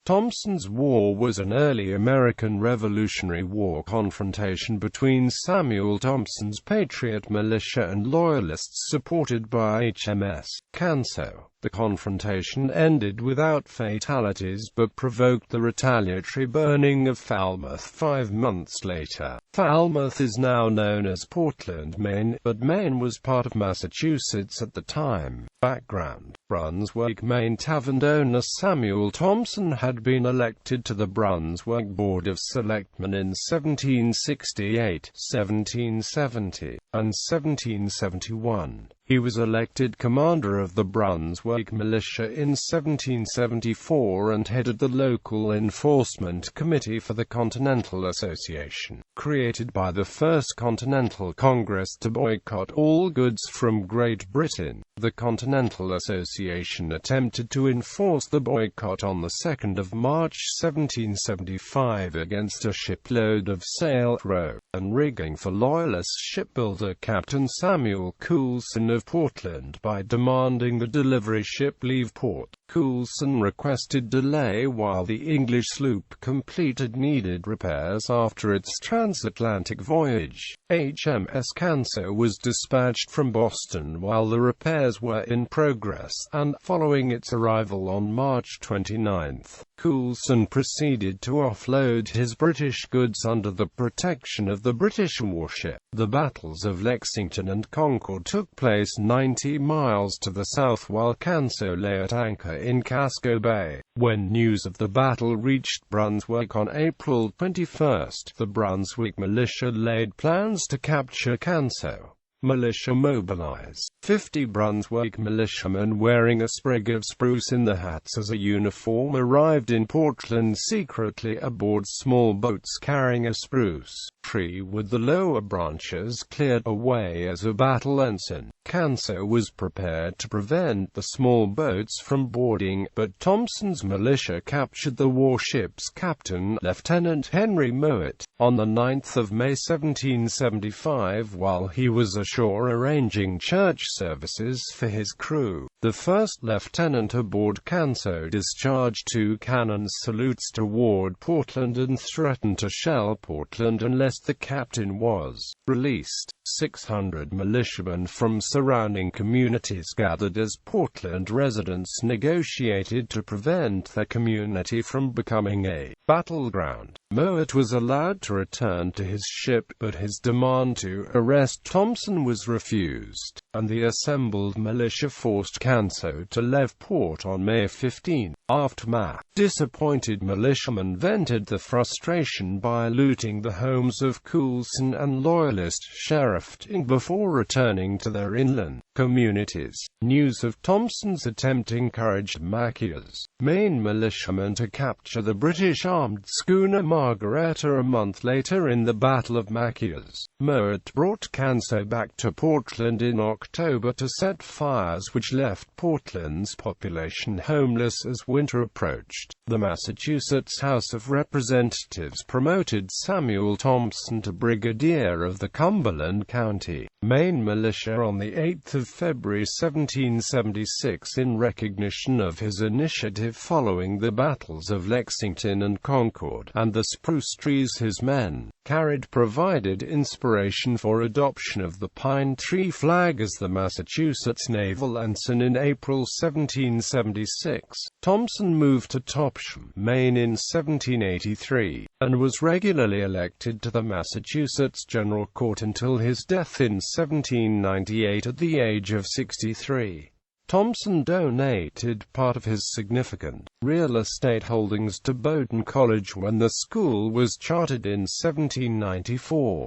Thompson's War was an early American Revolutionary War confrontation between Samuel Thompson's patriot militia and loyalists supported by HMS Canceaux. The confrontation ended without fatalities but provoked the retaliatory burning of Falmouth 5 months later. Falmouth is now known as Portland, Maine, but Maine was part of Massachusetts at the time. Background: Brunswick, Maine tavern owner Samuel Thompson had been elected to the Brunswick Board of Selectmen in 1768, 1770, and 1771. He was elected commander of the Brunswick Militia in 1774 and headed the local enforcement committee for the Continental Association, created by the First Continental Congress to boycott all goods from Great Britain. The Continental Association attempted to enforce the boycott on the 2nd of March 1775 against a shipload of sail, row, and rigging for Loyalist shipbuilder Captain Samuel Coulson of Portland by demanding the delivery ship leave port. Coulson requested delay while the English sloop completed needed repairs after its transatlantic voyage. HMS Canceaux was dispatched from Boston while the repairs were in progress, and, following its arrival on March 29, Coulson proceeded to offload his British goods under the protection of the British warship. The battles of Lexington and Concord took place 90 miles to the south while Canceaux lay at anchor in Casco Bay. When news of the battle reached Brunswick on April 21, the Brunswick militia laid plans to capture Canceaux. Militia mobilized. 50 Brunswick militiamen wearing a sprig of spruce in their hats as a uniform arrived in Portland secretly aboard small boats carrying a spruce tree with the lower branches cleared away as a battle ensign. Canceaux was prepared to prevent the small boats from boarding, but Thompson's militia captured the warship's captain, Lieutenant Henry Mowat, on the 9th of May 1775 while he was ashore arranging church services for his crew. The first lieutenant aboard Canceaux discharged 2 cannon salutes toward Portland and threatened to shell Portland unless the captain was released. 600 militiamen from surrounding communities gathered as Portland residents negotiated to prevent their community from becoming a battleground. Mowat was allowed to return to his ship, but his demand to arrest Thompson was refused, and the assembled militia forced Canceaux to leave port on May 15. Aftermath: disappointed militiamen vented their frustration by looting the homes of Coulson and Loyalist sheriff before returning to their inland communities. News of Thompson's attempt encouraged Machia's Maine militiamen to capture the British armed schooner Margaretta a month later in the Battle of Machias. Mowat brought Canceaux back to Portland in October to set fires which left Portland's population homeless as winter approached. The Massachusetts House of Representatives promoted Samuel Thompson to Brigadier of the Cumberland County, Maine militia on the 8th of February 1776 in recognition of his initiative following the battles of Lexington and Concord, and the spruce trees his men carried provided inspiration for adoption of the pine tree flag as the Massachusetts naval ensign in April 1776. Thompson moved to Topsham, Maine in 1783, and was regularly elected to the Massachusetts General Court until his death in 1798 at the age of 63. Thompson donated part of his significant real estate holdings to Bowdoin College when the school was chartered in 1794.